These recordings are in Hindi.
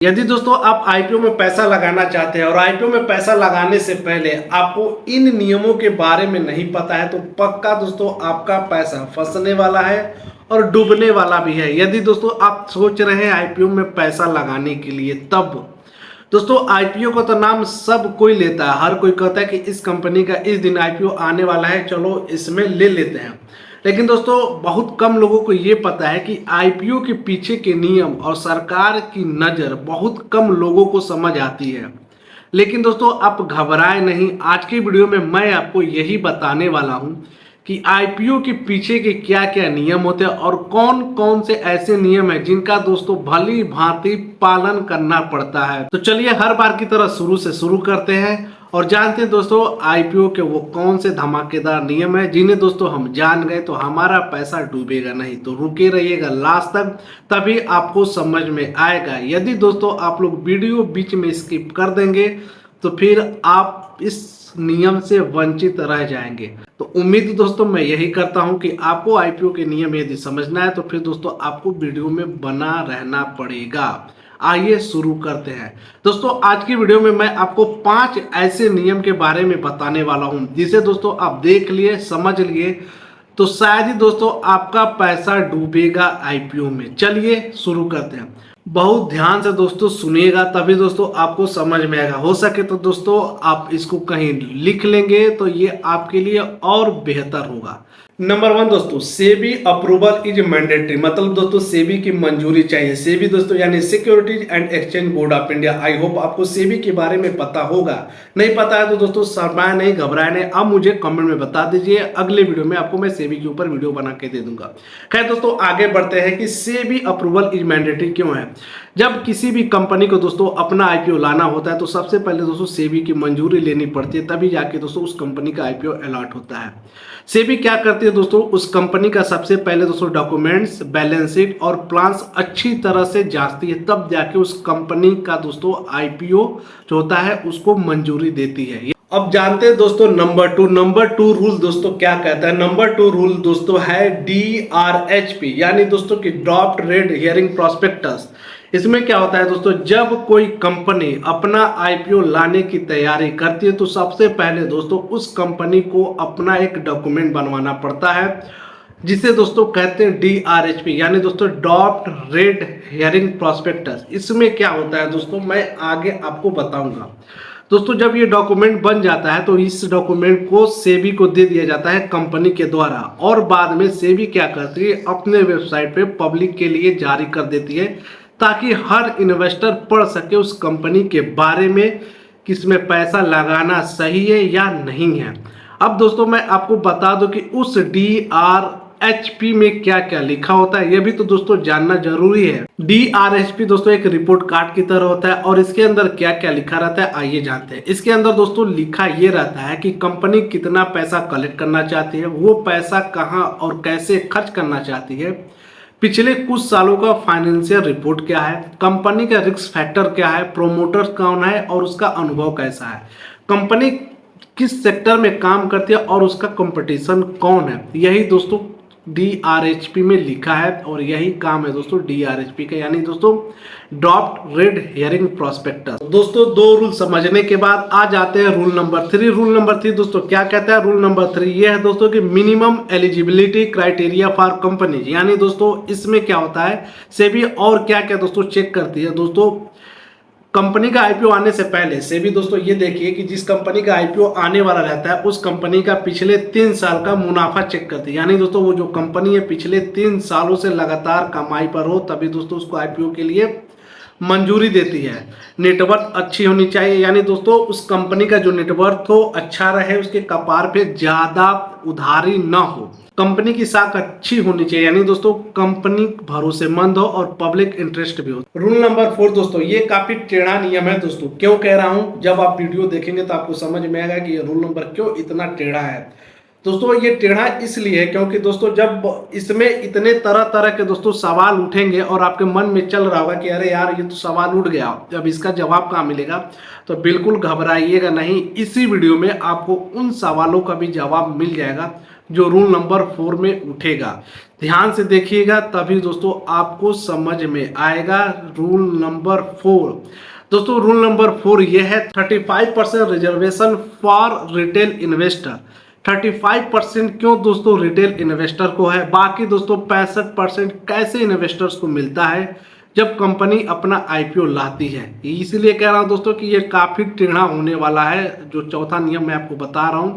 यदि दोस्तों आप आईपीओ में पैसा लगाना चाहते हैं और आईपीओ में पैसा लगाने से पहले आपको इन नियमों के बारे में नहीं पता है तो पक्का दोस्तों आपका पैसा फंसने वाला है और डूबने वाला भी है। यदि दोस्तों आप सोच रहे हैं आईपीओ में पैसा लगाने के लिए, तब दोस्तों आईपीओ का तो नाम सब कोई लेता है, हर कोई कहता है कि इस कंपनी का इस दिन आईपीओ आने वाला है, चलो इसमें ले लेते हैं। लेकिन दोस्तों बहुत कम लोगों को ये पता है कि आईपीओ के पीछे के नियम और सरकार की नज़र बहुत कम लोगों को समझ आती है। लेकिन दोस्तों आप घबराएं नहीं, आज की वीडियो में मैं आपको यही बताने वाला हूं कि आईपीओ के पीछे के क्या क्या नियम होते हैं और कौन कौन से ऐसे नियम हैं जिनका दोस्तों भली भांति पालन करना पड़ता है। तो चलिए हर बार की तरह शुरू से शुरू करते हैं और जानते हैं दोस्तों आईपीओ के वो कौन से धमाकेदार नियम है जिन्हें दोस्तों हम जान गए तो हमारा पैसा डूबेगा नहीं। तो रुके रहिएगा लास्ट तक, तभी आपको समझ में आएगा। यदि दोस्तों आप लोग वीडियो बीच में स्किप कर देंगे तो फिर आप इस नियम से वंचित रह जाएंगे। तो उम्मीद दोस्तों मैं यही करता हूं कि आपको आईपीओ के नियम यदि समझना है तो फिर दोस्तों आपको वीडियो में बना रहना पड़ेगा। आइए शुरू करते हैं। दोस्तों आज की वीडियो में मैं आपको 5 ऐसे नियम के बारे में बताने वाला हूं जिसे दोस्तों आप देख लिए, समझ लिए तो शायद ही दोस्तों आपका पैसा डूबेगा आईपीओ में। चलिए शुरू करते हैं। बहुत ध्यान से दोस्तों सुनिएगा तभी दोस्तों आपको समझ में आएगा। हो सके तो दोस्तों आप इसको कहीं लिख लेंगे तो ये आपके लिए और बेहतर होगा। नंबर 1 दोस्तों, सेबी अप्रूवल इज मैंडेटरी, मतलब दोस्तों सेबी की मंजूरी चाहिए। सेबी दोस्तों यानी securities and exchange board of India. I hope आपको सेबी के बारे में पता होगा। नहीं पता है तो दोस्तों शर्माए नहीं, घबराए नहीं, अब मुझे कमेंट में बता दीजिए, अगले वीडियो में आपको मैं सेबी के ऊपर वीडियो बना के दे दूंगा। खैर दोस्तों आगे बढ़ते हैं कि सेबी अप्रूवल इज मैंडेटरी क्यों है। जब किसी भी कंपनी को दोस्तों अपना आईपीओ लाना होता है तो सबसे पहले दोस्तों सेबी की मंजूरी लेनी पड़ती है, तभी जाके दोस्तों उस कंपनी का आईपीओ अलॉट होता है। सेबी क्या करती है दोस्तों, उस कंपनी का सबसे पहले दोस्तों डॉक्यूमेंट्स, बैलेंस शीट और प्लान्स अच्छी तरह से जांचती है, तब जाके उस कंपनी का दोस्तों आईपीओ जो होता है उसको मंजूरी देती है। अब जानते हैं दोस्तों नंबर 2 रूल दोस्तों क्या कहता है। नंबर 2 रूल दोस्तों है DRHP, यानी दोस्तों की ड्राफ्ट रेड हियरिंग प्रोस्पेक्टस। इसमें क्या होता है दोस्तों, जब कोई कंपनी अपना आईपीओ लाने की तैयारी करती है तो सबसे पहले दोस्तों उस कंपनी को अपना एक डॉक्यूमेंट बनवाना पड़ता है जिसे दोस्तों कहते हैं DRHP, यानी दोस्तों ड्राफ्ट रेड हियरिंग प्रोस्पेक्टस। इसमें क्या होता है दोस्तों मैं आगे आपको बताऊंगा। दोस्तों जब ये डॉक्यूमेंट बन जाता है तो इस डॉक्यूमेंट को सेबी को दे दिया जाता है कंपनी के द्वारा और बाद में सेबी क्या करती है अपने वेबसाइट पे पब्लिक के लिए जारी कर देती है ताकि हर इन्वेस्टर पढ़ सके उस कंपनी के बारे में कि इसमें पैसा लगाना सही है या नहीं है। अब दोस्तों मैं आपको बता दूं कि उस DRHP में क्या क्या लिखा होता है, यह भी तो दोस्तों जानना जरूरी है। DRHP दोस्तों एक रिपोर्ट कार्ड की तरह होता है और इसके अंदर क्या क्या लिखा रहता है आइए जानते हैं। इसके अंदर दोस्तों लिखा ये रहता है कि कंपनी कितना पैसा कलेक्ट करना चाहती है, वो पैसा कहाँ और कैसे खर्च करना चाहती है, पिछले कुछ सालों का फाइनेंशियल रिपोर्ट क्या है, कंपनी का रिस्क फैक्टर क्या है, प्रोमोटर कौन है और उसका अनुभव कैसा है, कंपनी किस सेक्टर में काम करती है और उसका कंपटीशन कौन है। यही दोस्तों DRHP में लिखा है और यही काम है दोस्तों DRHP का, यानी दोस्तों ड्राफ्ट रेड हियरिंग प्रोस्पेक्टस। दोस्तों 2 रूल समझने के बाद आ जाते हैं रूल नंबर 3। रूल नंबर 3 दोस्तों क्या कहता है। रूल नंबर 3 ये है दोस्तों कि minimum eligibility criteria for companies, यानी दोस्तों इसमें क्या होता है सेबी और क्या क्या दोस्तों चेक करती है। दोस्तों कंपनी का आईपीओ आने से पहले सेबी दोस्तों ये देखिए कि जिस कंपनी का आईपीओ आने वाला रहता है उस कंपनी का पिछले 3 साल का मुनाफा चेक करती है, यानी दोस्तों वो जो कंपनी है पिछले 3 सालों से लगातार कमाई पर हो तभी दोस्तों उसको आईपीओ के लिए मंजूरी देती है। नेटवर्थ अच्छी होनी चाहिए, यानी दोस्तों उस कंपनी का जो नेटवर्थ हो अच्छा रहे, उसके कपार पे ज्यादा उधारी ना हो, कंपनी की साख अच्छी होनी चाहिए, यानी दोस्तों कंपनी भरोसेमंद हो और पब्लिक इंटरेस्ट भी हो। रूल नंबर 4 दोस्तों ये काफी टेढ़ा नियम है दोस्तों। क्यों कह रहा हूं, जब आप वीडियो देखेंगे तो आपको समझ में आएगा कि ये रूल नंबर क्यों इतना टेढ़ा है। दोस्तों ये टेढ़ा इसलिए है क्योंकि दोस्तों जब इसमें इतने तरह तरह के दोस्तों सवाल उठेंगे और आपके मन में चल रहा होगा कि अरे यार ये तो सवाल उठ गया, जब इसका जवाब कहाँ मिलेगा, तो बिल्कुल घबराइएगा नहीं। इसी वीडियो में आपको उन सवालों का भी जवाब मिल जाएगा जो रूल नंबर 4 में उठेगा। ध्यान से देखिएगा तभी दोस्तों आपको समझ में आएगा। रूल नंबर 4 दोस्तों, रूल नंबर 4 ये है 35% रिजर्वेशन फॉर रिटेल इन्वेस्टर। 35% क्यों दोस्तों रिटेल इन्वेस्टर को है, बाकी दोस्तों 65% कैसे इन्वेस्टर्स को मिलता है जब कंपनी अपना आईपीओ लाती है। इसलिए कह रहा हूं दोस्तों कि ये काफी टेढ़ा होने वाला है, जो चौथा नियम मैं आपको बता रहा हूं,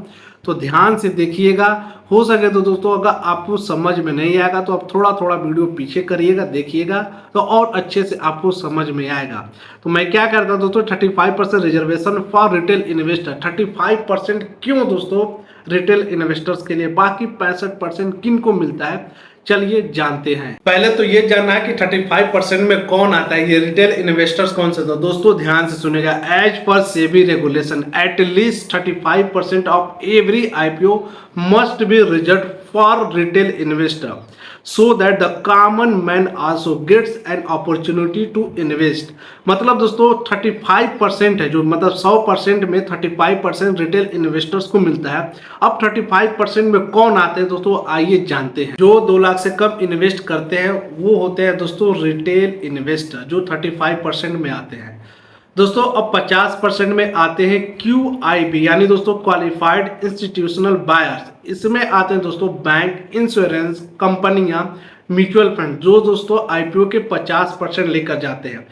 तो ध्यान से देखिएगा। हो सके तो दोस्तों अगर आपको समझ में नहीं आएगा तो आप थोड़ा थोड़ा वीडियो पीछे करिएगा, देखिएगा तो और अच्छे से आपको समझ में आएगा। तो मैं क्या करता हूं दोस्तों, 35% रिजर्वेशन फॉर रिटेल इन्वेस्टर। 35% क्यों दोस्तों रिटेल इन्वेस्टर्स के लिए, बाकी 65% किन को मिलता है चलिए जानते हैं। पहले तो ये जानना है कि 35% में कौन आता है, ये रिटेल इन्वेस्टर्स कौन से। तो दोस्तों ध्यान से सुनेगा, as per SEBI regulation at least 35% of every IPO must be reserve for retail investor so that the common man also gets an opportunity to invest। मतलब दोस्तों 35% है, जो मतलब 100% में 35% रिटेल इन्वेस्टर्स को मिलता है। अब 35% में कौन आते हैं दोस्तों, आइए जानते हैं। जो 2 लाख से कम इन्वेस्ट करते हैं वो होते हैं दोस्तों रिटेल इन्वेस्टर, जो 35% में आते हैं। दोस्तों अब 50% में आते हैं QIB, यानी दोस्तों क्वालिफाइड इंस्टीट्यूशनल बायर्स। इसमें आते हैं दोस्तों बैंक, इंश्योरेंस कंपनियां, म्यूचुअल फंड, जो दोस्तों आईपीओ के 50% लेकर जाते हैं।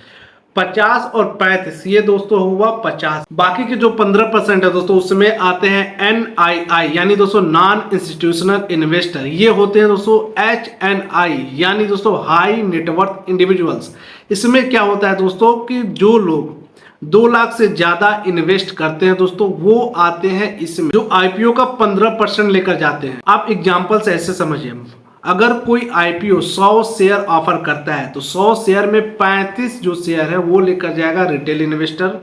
50 और 35 ये दोस्तों हुआ 50। बाकी के जो 15% है दोस्तों उसमें आते हैं NII, यानी दोस्तों नॉन इंस्टीट्यूशनल इन्वेस्टर। ये होते हैं दोस्तों HNI, यानी दोस्तों हाई नेटवर्थ इंडिविजुअल्स। इसमें क्या होता है दोस्तों कि जो लोग 2 लाख से ज्यादा इन्वेस्ट करते हैं दोस्तों वो आते हैं इसमें, जो आईपीओ का 15% लेकर जाते हैं। आप एग्जांपल से ऐसे समझिए, अगर कोई आईपीओ 100 शेयर ऑफर करता है तो 100 शेयर में 35 जो शेयर है वो लेकर जाएगा रिटेल इन्वेस्टर,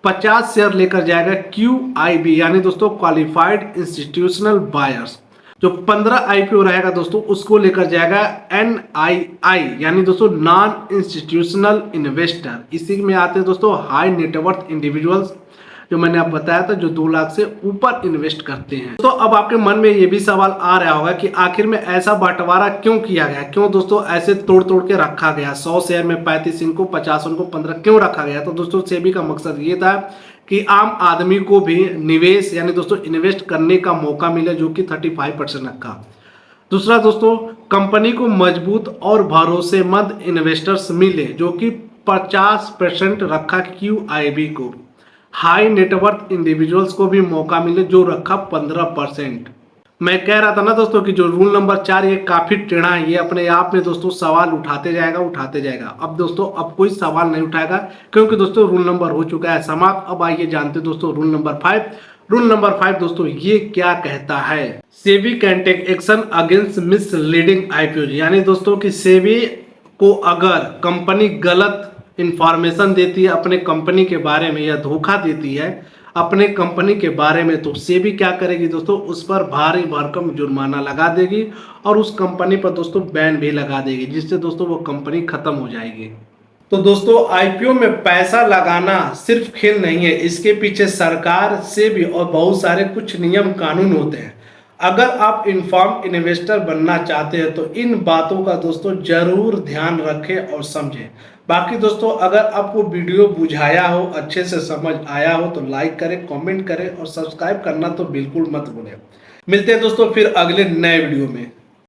50 शेयर लेकर जाएगा QIB, यानी दोस्तों क्वालिफाइड इंस्टीट्यूशनल बायर्स। जो 15 आईपीओ रहेगा दोस्तों उसको लेकर जाएगा NII, यानी दोस्तों नॉन इंस्टीट्यूशनल इन्वेस्टर। इसी में आते हैं दोस्तों हाई नेटवर्थ इंडिविजुअल्स, जो मैंने आप बताया था, जो 2 लाख से ऊपर इन्वेस्ट करते हैं। तो अब आपके मन में ये भी सवाल आ रहा होगा कि आखिर में ऐसा बंटवारा क्यों किया गया, क्यों दोस्तों ऐसे तोड़ तोड़ के रखा गया, 100 शेयर में 35 इनको, 50 उनको, 15 क्यों रखा गया। तो दोस्तों सेबी का मकसद ये था कि आम आदमी को भी निवेश यानी दोस्तों इन्वेस्ट करने का मौका मिले, जो कि 35% रखा। दूसरा दोस्तों कंपनी को मजबूत और भरोसेमंद इन्वेस्टर्स मिले, जो कि 50% रखा QIB को। हाई नेटवर्थ इंडिविजुअल्स को भी मौका मिले, जो रखा 15%। मैं कह रहा था ना दोस्तों कि जो रूल नंबर 4 ये काफी टेढ़ा है, ये अपने आप में दोस्तों सवाल उठाते जाएगा। अब दोस्तों अब कोई सवाल नहीं उठाएगा, क्योंकि दोस्तों रूल नंबर हो चुका है समाप्त। अब आइए जानते हैं दोस्तों रूल नंबर 5। रूल नंबर 5 दोस्तों ये क्या कहता है, SEBI can take action against misleading IPO, यानी दोस्तों कि सेबी को अगर कंपनी गलत इंफॉर्मेशन देती है अपने कंपनी के बारे में या धोखा देती है अपने कंपनी के बारे में, तो सेबी क्या करेगी दोस्तों, उस पर भारी भरकम जुर्माना लगा देगी और उस कंपनी पर दोस्तों बैन भी लगा देगी, जिससे दोस्तों वो कंपनी खत्म हो जाएगी। तो दोस्तों आईपीओ में पैसा लगाना सिर्फ खेल नहीं है, इसके पीछे सरकार, सेबी और बहुत सारे कुछ नियम कानून होते हैं। अगर आप इन्फॉर्म्ड इन्वेस्टर बनना चाहते हैं तो इन बातों का दोस्तों जरूर ध्यान रखें और समझें। बाकी दोस्तों अगर आपको वीडियो बुझाया हो, अच्छे से समझ आया हो तो लाइक करें, कमेंट करें और सब्सक्राइब करना तो बिल्कुल मत भूलें। मिलते हैं दोस्तों फिर अगले नए वीडियो में।